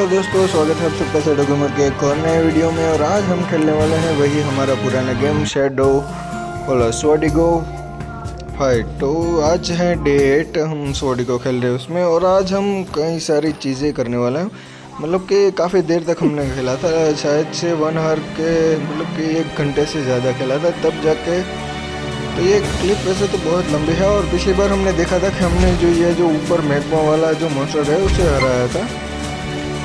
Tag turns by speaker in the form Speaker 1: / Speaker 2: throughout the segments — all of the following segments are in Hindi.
Speaker 1: हेलो दोस्तों, स्वागत है आप सबका शैडो गेमर के एक और नए वीडियो में। और आज हम खेलने वाले हैं वही हमारा पुराना गेम शैडो स्वर्डिगो फाइट। तो आज है डे 8, हम स्वर्डिगो खेल रहे हैं उसमें। और आज हम कई सारी चीज़ें करने वाले हैं। मतलब कि काफ़ी देर तक हमने खेला था, शायद से 1 आवर के मतलब कि 1 घंटे से ज़्यादा खेला था तब जाके। तो ये क्लिप वैसे तो बहुत लंबी है। और पिछली बार हमने देखा था कि हमने जो ऊपर मैग्मा वाला जो मॉन्स्टर है उसे हराया था।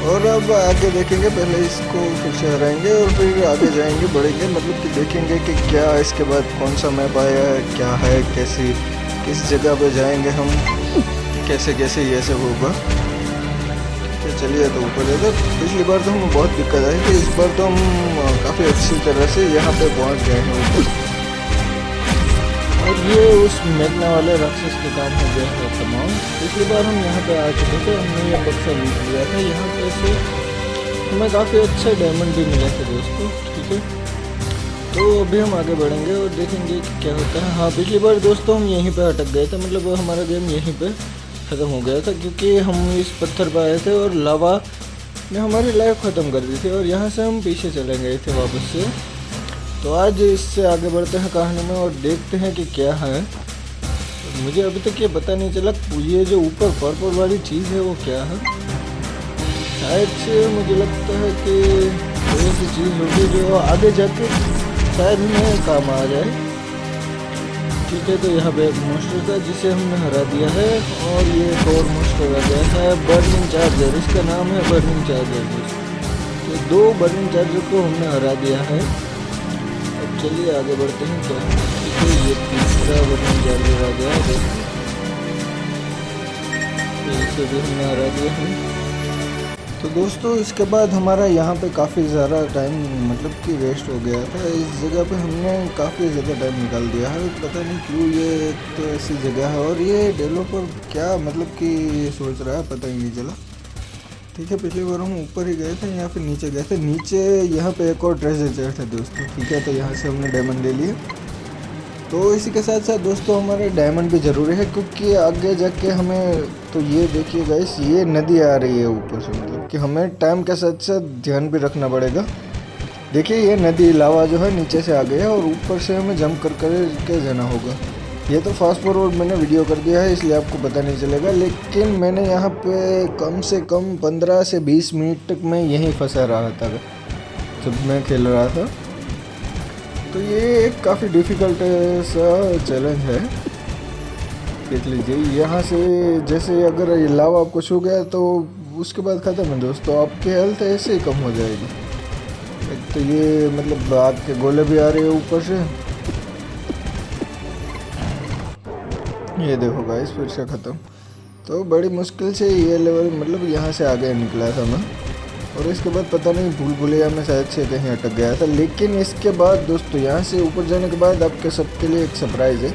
Speaker 1: और अब आगे देखेंगे, पहले इसको फिर से हराएंगे और फिर आगे जाएंगे, बढ़ेंगे। मतलब कि देखेंगे कि क्या इसके बाद कौन सा मैप आया है, क्या है, किस जगह पे जाएंगे हम, कैसे ये सब होगा। तो चलिए, तो ऊपर जाते। पिछली बार तो हमें बहुत दिक्कत आई थी, इस बार तो हम काफ़ी अच्छी तरह से यहाँ पे पहुँच गए हैं ऊपर। और ये उस मैग्ना वाले राक्षस के काम हो गया है तमाम। पिछली बार हम यहाँ पे आ चुके थे, हमने ये बक्सा लूट लिया था। यहाँ पे से हमें काफ़ी अच्छे डायमंड भी मिले थे दोस्तों, ठीक है। तो अभी हम आगे बढ़ेंगे और देखेंगे कि क्या होता है। हाँ, पिछली बार दोस्तों हम यहीं पे अटक गए थे, मतलब हमारा गेम यहीं पे ख़त्म हो गया था, क्योंकि हम इस पत्थर पर आए थे और लावा ने हमारी लाइफ ख़त्म कर दी थी। और यहाँ से हम पीछे चले गए थे वापस से। तो आज इससे आगे बढ़ते हैं कहानी में और देखते हैं कि क्या है। मुझे अभी तक ये पता नहीं चला, ये जो ऊपर पर्पल वाली चीज़ है वो क्या है। शायद से मुझे लगता है कि ऐसी चीज़ होगी जो आगे जाके शायद हमें काम आ जाए, ठीक है। तो यहाँ पे एक मॉन्स्टर था जिसे हमने हरा दिया है। और ये एक और मॉन्स्टर आ गया है, बर्निंग चार्जर, इसका नाम है बर्निंग चार्जर। तो 2 बर्निंग चार्जर को हमने हरा दिया है। चलिए आगे बढ़ते हैं। क्या है ये तीसरा बर्निंग चार्जर आ गया है, इसे भी हमने हरा दिया है। तो दोस्तों इसके बाद हमारा यहाँ पे काफ़ी ज़्यादा टाइम मतलब कि वेस्ट हो गया था। इस जगह पे हमने काफ़ी ज़्यादा टाइम निकाल दिया है, पता नहीं क्यों। ये तो ऐसी जगह है और ये डेवलपर क्या मतलब कि सोच रहा है, पता ही नहीं चला, ठीक है। पिछली बार हम ऊपर ही गए थे, यहाँ पे नीचे गए थे। नीचे यहाँ पे एक और ट्रेजर चेस्ट है दोस्तों, ठीक है। तो यहाँ से हमने डायमंड ले लिए। तो इसी के साथ साथ दोस्तों हमारे डायमंड भी ज़रूरी है, क्योंकि आगे जाके हमें, तो ये देखिए गाइस, ये नदी आ रही है ऊपर से, मतलब कि हमें टाइम के साथ साथ ध्यान भी रखना पड़ेगा। देखिए ये नदी लावा जो है नीचे से आ गई है और ऊपर से हमें जंप कर जाना होगा। ये तो फास्ट फॉरवर्ड मैंने वीडियो कर दिया है, इसलिए आपको पता नहीं चलेगा। लेकिन मैंने यहाँ पे कम से कम 15 से 20 मिनट तक मैं यहीं फंसा रहा था जब मैं खेल रहा था। तो ये एक काफ़ी डिफ़िकल्ट सा चैलेंज है। देख लीजिए, यहाँ से जैसे अगर ये लावा आपको छू गया तो उसके बाद ख़त्म है दोस्तों, आपकी हेल्थ ऐसे ही कम हो जाएगी। एक तो ये मतलब आग के गोले भी आ रहे हैं ऊपर से। ये देखो गाइस, फिर से ख़त्म। तो बड़ी मुश्किल से ये लेवल मतलब यहाँ से आगे निकला था मैं। और इसके बाद पता नहीं भूल भुलैया में शायद से कहीं अटक गया था। लेकिन इसके बाद दोस्तों यहाँ से ऊपर जाने के बाद आपके सबके लिए एक सरप्राइज़ है,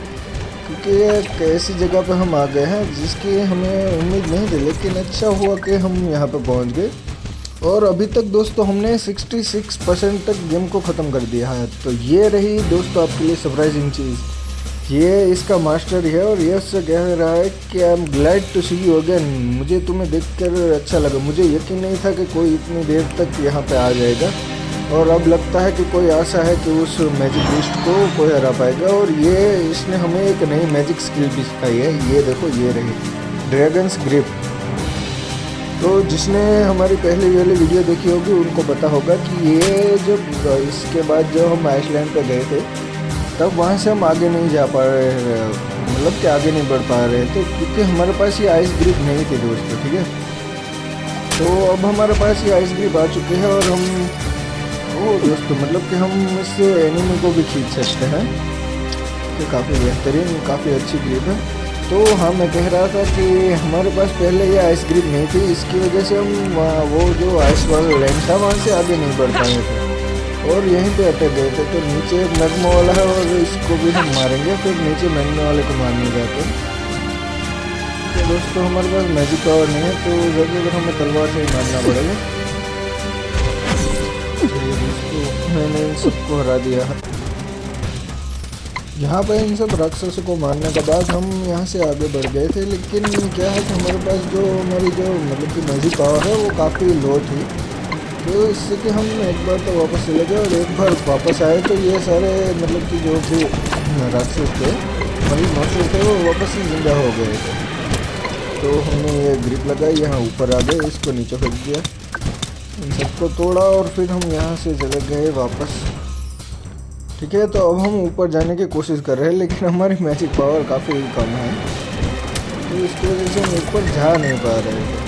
Speaker 1: क्योंकि ये एक ऐसी जगह पे हम आ गए हैं जिसकी हमें उम्मीद नहीं थी। लेकिन अच्छा हुआ कि हम यहाँ पे पहुँच गए। और अभी तक दोस्तों हमने 66% तक गेम को ख़त्म कर दिया है। तो ये रही दोस्तों आपके लिए सरप्राइजिंग चीज़, ये इसका मास्टर है। और ये उससे कह रहा है कि I am glad to see you again, मुझे तुम्हें देखकर अच्छा लगा। मुझे यकीन नहीं था कि कोई इतनी देर तक यहाँ पे आ जाएगा। और अब लगता है कि कोई आशा है कि उस मैजिक बीस्ट को कोई हरा पाएगा। और ये इसने हमें एक नई मैजिक स्किल भी सिखाई है। ये देखो, ये रही ड्रैगन्स ग्रिप। तो जिसने हमारी पहली वाली वीडियो देखी होगी उनको पता होगा कि ये जब इसके बाद जब हम आइसलैंड पे गए थे तब वहाँ से हम आगे नहीं जा पा रहे, मतलब कि आगे नहीं बढ़ पा रहे थे, क्योंकि हमारे पास ये आइस ग्रिप नहीं थी दोस्तों, ठीक है। तो अब हमारे पास ये आइस ग्रिप आ चुके हैं और हम दोस्तों मतलब कि हम इस एनिमी को भी खींच सकते हैं। तो काफ़ी बेहतरीन, काफ़ी अच्छी ग्रिप है। तो हाँ, मैं कह रहा था कि हमारे पास पहले ये आइस ग्रिप नहीं थी, इसकी वजह से हम वो जो आइस वाला लैंड था वहाँ से आगे नहीं बढ़ पाए थे और यहीं पे अटक गए थे। तो नीचे एक मैग्मा वाला है और इसको भी हम मारेंगे, फिर नीचे मैग्मा वाले को मारने जाते हैं। तो दोस्तों हमारे पास मैजिक पावर नहीं है, तो ज़रूर हमें तलवार से ही मारना पड़ेगा। तो मैंने इन सबको हरा दिया है। यहाँ पे इन सब राक्षसों को मारने के बाद हम यहाँ से आगे बढ़ गए थे, लेकिन क्या है कि हमारे पास जो हमारी जो मतलब कि मैजिक पावर है वो काफ़ी लो थी। तो इससे कि हम एक बार तो वापस चले गए और एक बार वापस आए तो ये सारे मतलब कि जो भी राक्षस थे मतलब मॉन्स्टर थे वो वापस से जिंदा हो गए थे। तो हमने ये ग्रिप लगाई, यहाँ ऊपर आ गए, इसको नीचे फेंक दिया, इन सबको तोड़ा और फिर हम यहाँ से चले गए वापस। ठीक है, तो अब हम ऊपर जाने की कोशिश कर रहे हैं, लेकिन हमारी मैजिक पावर काफ़ी कम है तो इसकी वजह से हम ऊपर जा नहीं पा रहे थे।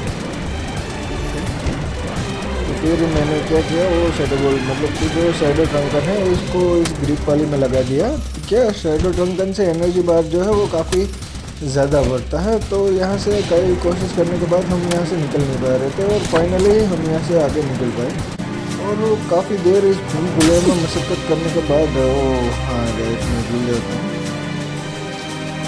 Speaker 1: तो फिर मैंने क्या किया, वो शैडो बॉल मतलब कि जो शैडो ट्रंकन है उसको इस ग्रिप वाली में लगा दिया। क्या शैडो ट्रंकन से एनर्जी बार जो है वो काफ़ी ज़्यादा बढ़ता है। तो यहाँ से कई कोशिश करने के बाद हम यहाँ से निकल नहीं पा रहे थे और फाइनली हम यहाँ से आगे निकल पाए। और वो काफ़ी देर इस भूल भुलैया में मशक्क़त करने के बाद हाँ गैस में भूल जाता हूँ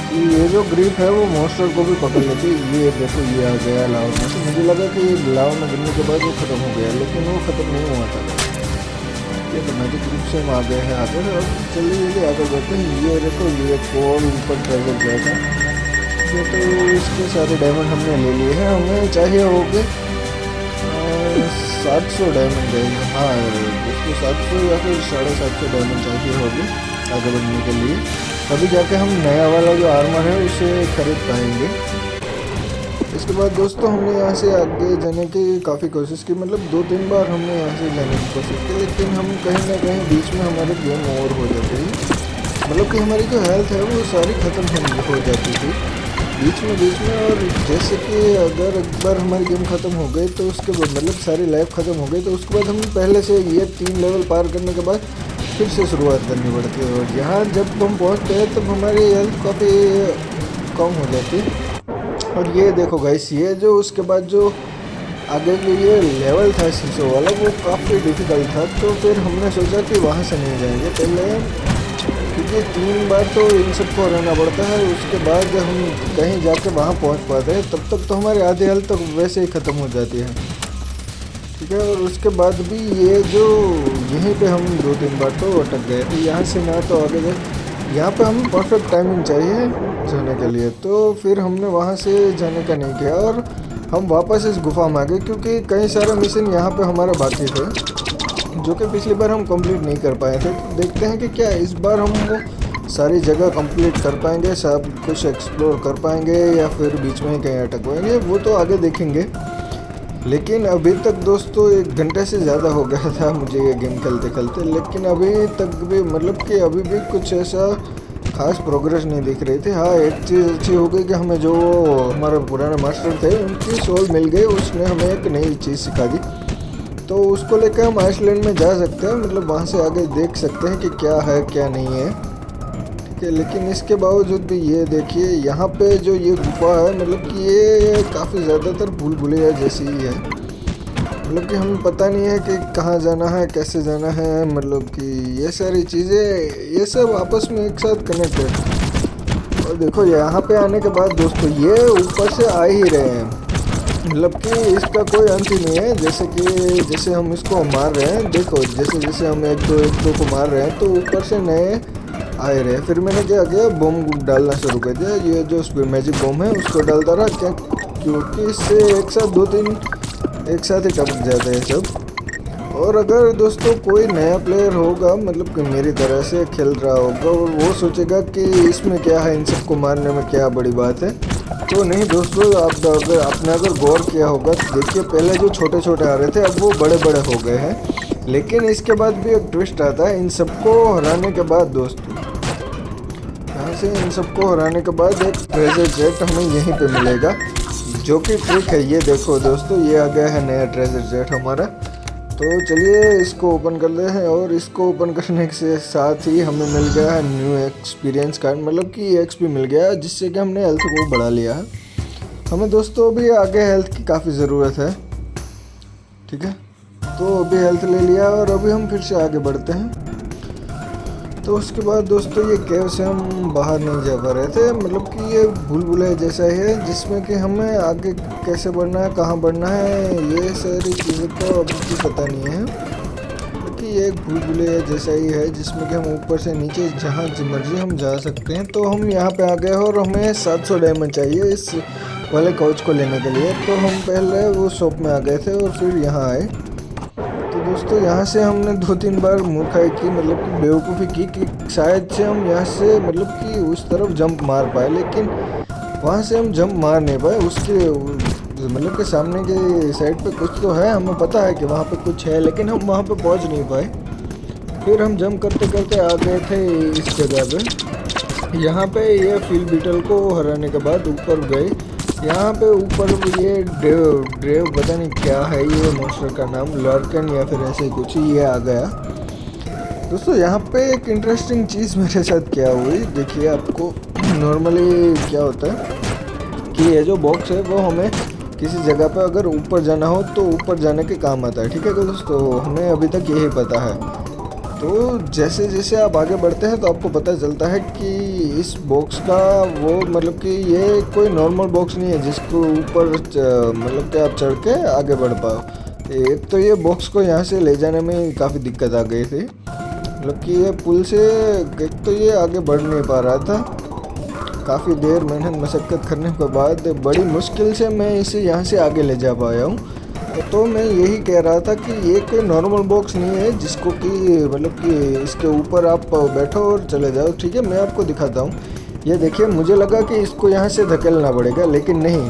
Speaker 1: कि ये जो ग्रिप है वो मॉन्स्टर को भी पकड़ लेती है। ये देखो ये आ गया लाव में, तो मुझे लगा कि ये लाव में गिरने के बाद वो ख़त्म हो गया, लेकिन वो ख़त्म नहीं हुआ था। ये तो मैजिक ग्रुप से हम आ गए हैं आगे। अब चलिए आगे बढ़ते हैं। ये देखो ये और ऊपर ट्रेजर गया था, ये तो इसके सारे डायमंड हमने ले लिए हैं। हमें चाहिए होंगे 700 डायमंड चाहिए, हाँ दोस्तों 700 या फिर 750 डायमंड चाहिए होगी आगे बढ़ने के लिए। अभी जाके हम नया वाला जो आर्मर है उसे खरीद पाएंगे। इसके बाद दोस्तों हमने यहाँ से आगे जाने की काफ़ी कोशिश की, मतलब 2-3 बार हमने यहाँ से जाने की कोशिश की, लेकिन हम कहीं ना कहीं बीच में हमारे गेम ओवर हो जाती है। मतलब कि हमारी जो हेल्थ है वो सारी ख़त्म हो जाती थी बीच में। और जैसे कि अगर एक बार हमारी गेम ख़त्म हो गई तो उसके बाद मतलब सारी लाइफ ख़त्म हो गई तो उसके बाद हम पहले से ये 3 लेवल पार करने के बाद फिर से शुरुआत करनी पड़ती है। और यहाँ जब हम पहुँचते हैं तब हमारी हेल्थ काफ़ी कम हो जाती है। और ये देखो गाइस, ये जो उसके बाद जो आगे जो ये लेवल था शीशो वाला वो काफ़ी डिफ़िकल्ट था। तो फिर हमने सोचा कि वहाँ से नहीं जाएंगे पहले, क्योंकि 3 बार तो इन सबको हराना पड़ता है। उसके बाद जब हम कहीं जाके वहाँ पहुँच पाते हैं तब तक तो हमारी आधी हेल्थ तो वैसे ही ख़त्म हो जाती है। ठीक है, और उसके बाद भी ये जो यहीं पे हम 2-3 बार तो अटक गए थे। यहाँ से ना तो आगे गए, यहाँ पे हमें परफेक्ट टाइमिंग चाहिए जाने के लिए, तो फिर हमने वहाँ से जाने का नहीं किया और हम वापस इस गुफा में आ गए, क्योंकि कई सारे मिशन यहाँ पे हमारे बाकी थे जो कि पिछली बार हम कंप्लीट नहीं कर पाए थे। तो देखते हैं कि क्या इस बार हम वो सारी जगह कंप्लीट कर पाएंगे, सब कुछ एक्सप्लोर कर पाएंगे या फिर बीच में ही कहीं अटक पाएंगे, वो तो आगे देखेंगे। लेकिन अभी तक दोस्तों 1 घंटे से ज़्यादा हो गया था मुझे ये गेम खेलते खेलते, लेकिन अभी तक भी मतलब कि अभी भी कुछ ऐसा खास प्रोग्रेस नहीं दिख रही थी। हाँ, एक चीज़ अच्छी हो गई कि हमें जो हमारे पुराने मास्टर थे उनकी सोल मिल गई, उसने हमें एक नई चीज़ सिखा दी। तो उसको लेकर हम आइसलैंड में जा सकते हैं, मतलब वहाँ से आगे देख सकते हैं कि क्या है क्या नहीं है। ठीक है, लेकिन इसके बावजूद भी ये देखिए यहाँ पे जो ये गुफा है मतलब कि ये काफ़ी ज़्यादातर भूल भुलैया जैसी ही है। मतलब कि हमें पता नहीं है कि कहाँ जाना है, कैसे जाना है, मतलब कि ये सारी चीज़ें ये सब आपस में एक साथ कनेक्ट है। और देखो यहाँ पे आने के बाद दोस्तों ये ऊपर से आ ही रहे हैं, मतलब कि इसका कोई अंत ही नहीं है। जैसे हम इसको मार रहे हैं, देखो जैसे हम एक दो को मार रहे हैं तो ऊपर से नए आए रहे। फिर मैंने क्या किया, बम डालना शुरू कर दिया। ये जो मैजिक बम है उसको डालता रहा क्या, क्योंकि इससे एक साथ 2-3 एक साथ ही टपक जाते हैं सब। और अगर दोस्तों कोई नया प्लेयर होगा मतलब कि मेरी तरह से खेल रहा होगा और वो सोचेगा कि इसमें क्या है, इन सबको मारने में क्या बड़ी बात है, तो नहीं दोस्तों, आपने अगर गौर किया होगा तो देखिए पहले जो छोटे छोटे आ रहे थे अब वो बड़े बड़े हो गए हैं। लेकिन इसके बाद भी एक ट्विस्ट आता है, इन सबको हराने के बाद दोस्तों, यहाँ से इन सबको हराने के बाद एक ट्रेजर जेट हमें यहीं पे मिलेगा, जो कि ट्रिक है। ये देखो दोस्तों, ये आ गया है नया ट्रेजर जेट हमारा। तो चलिए इसको ओपन कर ले हैं, और इसको ओपन करने के साथ ही हमें मिल गया है न्यू एक्सपीरियंस कार्ड, मतलब कि एक्सपी मिल गया है, जिससे कि हमने हेल्थ को बढ़ा लिया है। हमें दोस्तों अभी आगे हेल्थ की काफ़ी ज़रूरत है। ठीक है, तो अभी हेल्थ ले लिया और अभी हम फिर से आगे बढ़ते हैं। तो उसके बाद दोस्तों ये केव से हम बाहर नहीं जा पा रहे थे, मतलब कि ये भूल भुलैया जैसा है जिसमें कि हमें आगे कैसे बढ़ना है, कहाँ बढ़ना है, ये सारी चीज़ें तो अभी भी पता नहीं है। कि ये एक भूल भुलैया जैसा ही है जिसमें कि हम ऊपर से नीचे जहाँ मर्जी हम जा सकते हैं। तो हम यहाँ पे आ गए और हमें 700 डायमंड चाहिए इस वाले काउच को लेने के लिए। तो हम पहले वो शॉप में आ गए थे और फिर यहाँ आए। तो दोस्तों यहाँ से हमने 2-3 बार मूर्खाई की, मतलब कि बेवकूफ़ी की कि शायद से हम यहाँ से मतलब कि उस तरफ जंप मार पाए, लेकिन वहाँ से हम जंप मार नहीं पाए। उसके मतलब कि सामने के साइड पे कुछ तो है, हमें पता है कि वहाँ पे कुछ है, लेकिन हम वहाँ पे पहुँच नहीं पाए। फिर हम जंप करते करते आ गए थे इस जगह पे। यहाँ पे ये फील्ड बीटल को हराने के बाद ऊपर गए। यहाँ पे ऊपर ये ड्रेव पता नहीं क्या है ये मॉन्स्टर का नाम, लर्कन या फिर ऐसे ही कुछ, ये आ गया। दोस्तों यहाँ पे एक इंटरेस्टिंग चीज़ मेरे साथ क्या हुई, देखिए आपको। नॉर्मली क्या होता है कि ये जो बॉक्स है वो हमें किसी जगह पर अगर ऊपर जाना हो तो ऊपर जाने के काम आता है, ठीक है दोस्तों, हमें अभी तक यही पता है। तो जैसे जैसे आप आगे बढ़ते हैं तो आपको पता चलता है कि इस बॉक्स का वो मतलब कि ये कोई नॉर्मल बॉक्स नहीं है जिसको ऊपर मतलब कि आप चढ़ के आगे बढ़ पाओ। एक तो ये बॉक्स को यहाँ से ले जाने में काफ़ी दिक्कत आ गई थी, मतलब कि ये पुल से एक तो ये आगे बढ़ नहीं पा रहा था। काफ़ी देर मेहनत मशक्क़त करने के बाद बड़ी मुश्किल से मैं इसे यहाँ से आगे ले जा पाया हूँ। तो मैं यही कह रहा था कि ये कोई नॉर्मल बॉक्स नहीं है जिसको कि मतलब कि इसके ऊपर आप बैठो और चले जाओ, ठीक है। मैं आपको दिखाता हूँ, ये देखिए, मुझे लगा कि इसको यहाँ से धकेलना पड़ेगा, लेकिन नहीं।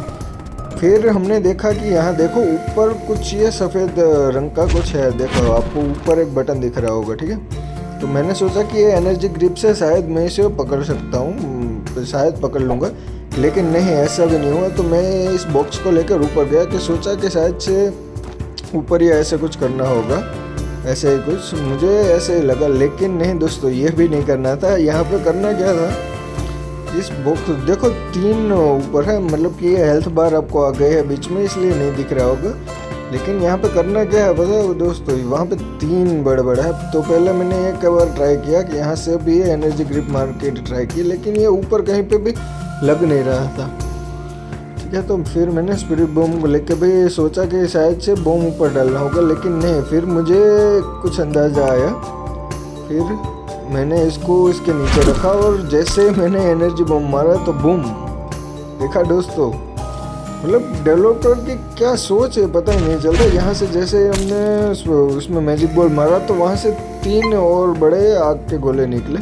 Speaker 1: फिर हमने देखा कि यहाँ देखो ऊपर कुछ ये सफ़ेद रंग का कुछ है, देखो आपको ऊपर एक बटन दिख रहा होगा, ठीक है। तो मैंने सोचा कि ये एनर्जी ग्रिप से शायद मैं इसे पकड़ सकता हूँ, शायद पकड़ लूँगा, लेकिन नहीं, ऐसा भी नहीं हुआ। तो मैं इस बॉक्स को लेकर ऊपर गया कि सोचा कि शायद से ऊपर ही ऐसे कुछ करना होगा, ऐसे ही कुछ मुझे ऐसे ही लगा, लेकिन नहीं दोस्तों, ये भी नहीं करना था। यहाँ पे करना क्या था, इस बॉक्स देखो 3 ऊपर है, मतलब कि ये हेल्थ बार आपको आ गए है बीच में, इसलिए नहीं दिख रहा होगा। लेकिन यहाँ पे करना क्या है पता है दोस्तों, वहाँ पे 3 बड़ा है। तो पहले मैंने एक बार ट्राई किया कि यहाँ से भी एनर्जी ग्रिप मार के ट्राई की, लेकिन ये ऊपर कहीं पे भी लग नहीं रहा था, ठीक है। तो फिर मैंने स्पिरिट बॉम्ब को लेके भी सोचा कि शायद से बॉम्ब ऊपर डालना होगा, लेकिन नहीं। फिर मुझे कुछ अंदाज़ा आया, फिर मैंने इसको इसके नीचे रखा और जैसे मैंने एनर्जी बॉम्ब मारा तो बूम, देखा दोस्तों, मतलब डेवलपर की क्या सोच है पता ही नहीं चलता। यहाँ से जैसे हमने उसमें मैजिक बॉल मारा तो वहाँ से 3 और बड़े आग के गोले निकले,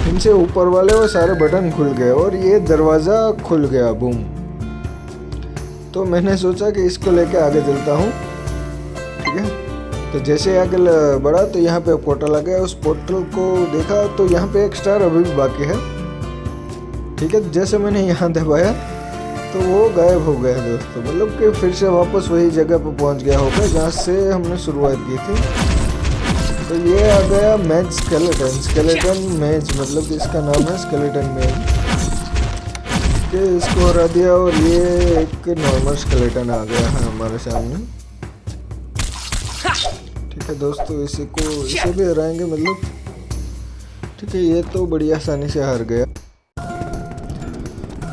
Speaker 1: इनसे ऊपर वाले वो सारे बटन खुल गए और ये दरवाज़ा खुल गया, बूम। तो मैंने सोचा कि इसको लेके आगे चलता हूँ, ठीक है। तो जैसे आगे बढ़ा तो यहाँ पे पोर्टल आ गया, उस पोर्टल को देखा तो यहाँ पे एक स्टार अभी भी बाकी है, ठीक है। जैसे मैंने यहाँ दबाया तो वो गायब हो गया दोस्तों, मतलब कि फिर से वापस वही जगह पर पहुँच गया होगा जहाँ से हमने शुरुआत की थी। तो ये आ गया मैज स्केलेटन मैज, मतलब कि इसका नाम है स्केलेटन मैज, कि इसको हरा दिया और ये एक नॉर्मल स्केलेटन आ गया है हमारे सामने, ठीक है दोस्तों। इसे भी हराएंगे, मतलब ठीक है। ये तो बड़ी आसानी से हार गया।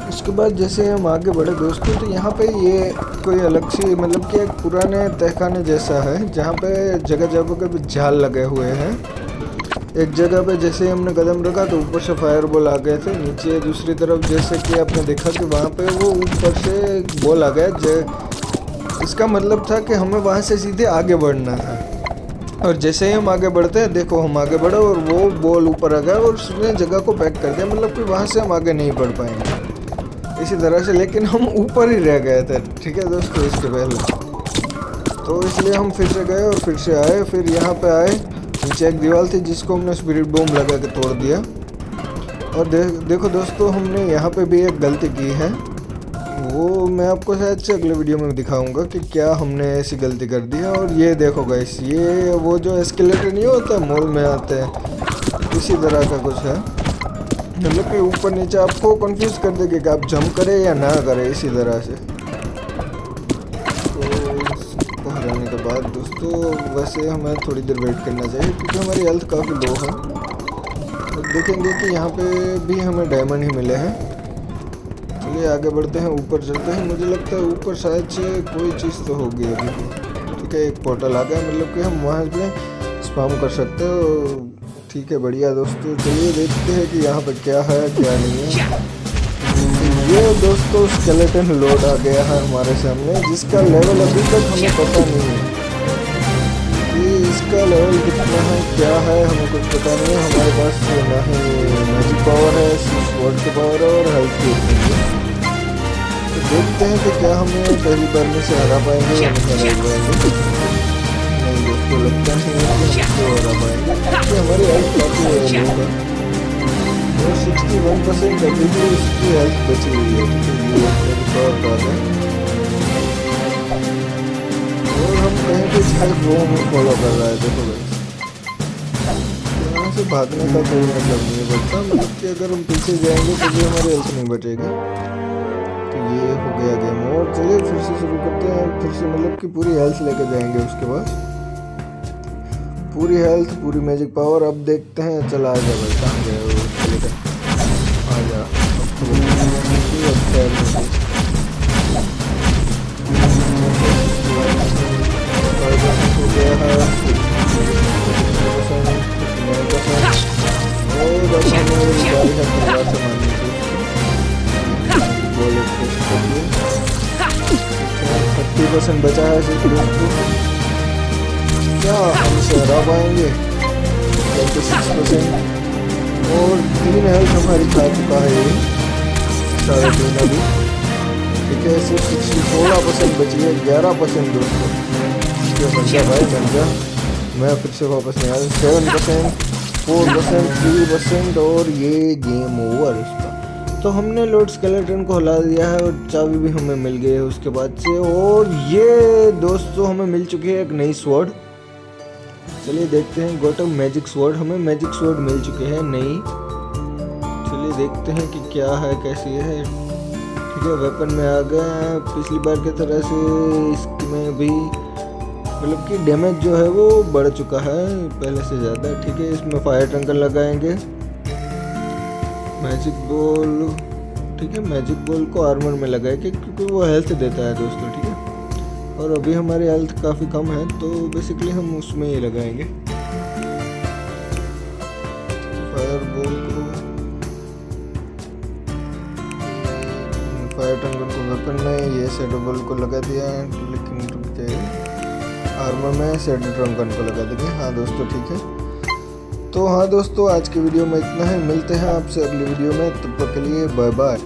Speaker 1: उसके बाद जैसे हम आगे बढ़े दोस्तों, तो यहाँ पे ये कोई अलग सी मतलब कि एक पुराने तहखाने जैसा है, जहाँ पे जगह जगह पे झाल लगे हुए हैं। एक जगह पे जैसे हमने कदम रखा तो ऊपर से फायर बॉल आ गए थे, नीचे दूसरी तरफ जैसे कि आपने देखा कि वहाँ पे वो ऊपर से बॉल आ गया। इसका मतलब था कि हमें वहाँ से सीधे आगे बढ़ना था, और जैसे ही हम आगे बढ़ते हैं, देखो हम आगे बढ़े और वो बॉल ऊपर आ गया और उसने जगह को पैक कर दिया, मतलब कि वहाँ से हम आगे नहीं बढ़ पाएंगे इसी तरह से। लेकिन हम ऊपर ही रह गए थे, ठीक है दोस्तों, इसके पहले। तो इसलिए हम फिर से गए और फिर से आए। फिर यहाँ पे आए, नीचे एक दीवार थी जिसको हमने स्पिरिट बॉम्ब लगा के तोड़ दिया। और देखो दोस्तों, हमने यहाँ पे भी एक गलती की है, वो मैं आपको शायद से अगले वीडियो में दिखाऊंगा कि क्या हमने ऐसी गलती कर दी है। और ये देखो गाइस, ये वो जो एस्केलेटर नहीं होता मॉल में आते हैं, इसी तरह का कुछ है, मतलब कि ऊपर नीचे आपको कंफ्यूज कर देगा कि आप जंप करें या ना करें, इसी तरह से। तो इसको हराने के बाद दोस्तों वैसे हमें थोड़ी देर वेट करना चाहिए क्योंकि हमारी हेल्थ काफ़ी लो है। तो देखेंगे कि यहाँ पे भी हमें डायमंड ही मिले हैं। चलिए आगे बढ़ते हैं, ऊपर चलते हैं। मुझे लगता है ऊपर शायद से कोई चीज़ तो होगी अभी, ठीक है। एक पोर्टल आ गया, मतलब कि हम वहाँ पे स्पैम कर सकते हो। ठीक है, बढ़िया दोस्तों। चलिए देखते हैं कि यहाँ पर क्या है क्या नहीं है। ये दोस्तों स्केलेटन लोड आ गया है हमारे सामने, जिसका लेवल अभी तक हमें पता नहीं है कि इसका लेवल कितना है, क्या है, हमें कुछ पता नहीं है। हमारे पास ना ही मैजिक पावर है, सिर्फ स्वॉर्ड की पावर है और हेल्थ की उतनी है। तो देखते हैं कि क्या हमें पहली बार में से हरा पाएंगे या नहीं हरा पाएंगे। नहीं दोस्तों, लगता नहीं है कि हम इसको हरा पाएंगे क्योंकि हमारी हेल्थ काफ़ी लो है और 61% अभी भी उसकी हेल्थ बची हुई है। तो ये पावर बात है और हम कहीं पे हेल्थ वो हमें फॉलो कर रहा है। देखो भाई, यहाँ से भागने का कोई मतलब नहीं बचता, मतलब कि अगर हम पीछे जाएंगे तो भी हमारी हेल्थ नहीं बचेगी। तो ये हो गया गेम। और चलिए फिर से शुरू करते हैं, फिर से मतलब कि पूरी हेल्थ लेके जाएंगे उसके बाद, पूरी हेल्थ पूरी मैजिक पावर। अब देखते हैं, चला आ जा भाई, कहाँ गया वो स्केलेटन, आ जा। हो गया है और अब हमें गाड़ी का तलवार से मारनी चाहिए। 30% बचा है सिर्फ दोस्तों। क्या हम इसे हरा पाएंगे? 36% और 3 हेल्थ हमारी खा चुका है ये, 3.5 अभी। ठीक है, सिर्फ 16% बची है, 11% दोस्तों। बन जा भाई, बन जा। मैं फिर से वापस नहीं आया। 7%, 4%, 3% और ये गेम ओवर इसका। तो हमने लॉर्ड स्केलेटन को हिला दिया है और चाबी भी हमें मिल गई है उसके बाद से। और ये दोस्तों हमें मिल चुकी है एक नई स्वॉर्ड। चलिए देखते हैं, गोट मैजिक स्वॉर्ड। हमें मैजिक स्वॉर्ड मिल चुके हैं नई। चलिए देखते हैं कि क्या है, कैसी है। ठीक है, वेपन में आ गए हैं पिछली बार की तरह से। इसमें भी मतलब कि डैमेज जो है वो बढ़ चुका है पहले से ज़्यादा। ठीक है, इसमें फायर ट्रंकन लगाएंगे, मैजिक बॉल। ठीक है, मैजिक बॉल को आर्मर में लगाएंगे क्योंकि वो हेल्थ देता है दोस्तों। ठीक है, और अभी हमारी हेल्थ काफ़ी कम है तो बेसिकली हम उसमें ही लगाएंगे फायर बॉल को। फायर ट्रंकन को वेपन में, ये शैडो बॉल को लगा दिया है, लेकिन रुक जाए, आर्मर में शैडो ट्रंकन को लगा देंगे। हाँ दोस्तों, ठीक है। तो हाँ दोस्तों, आज की वीडियो में इतना ही। मिलते हैं आपसे अगली वीडियो में, तब तक के लिए बाय बाय।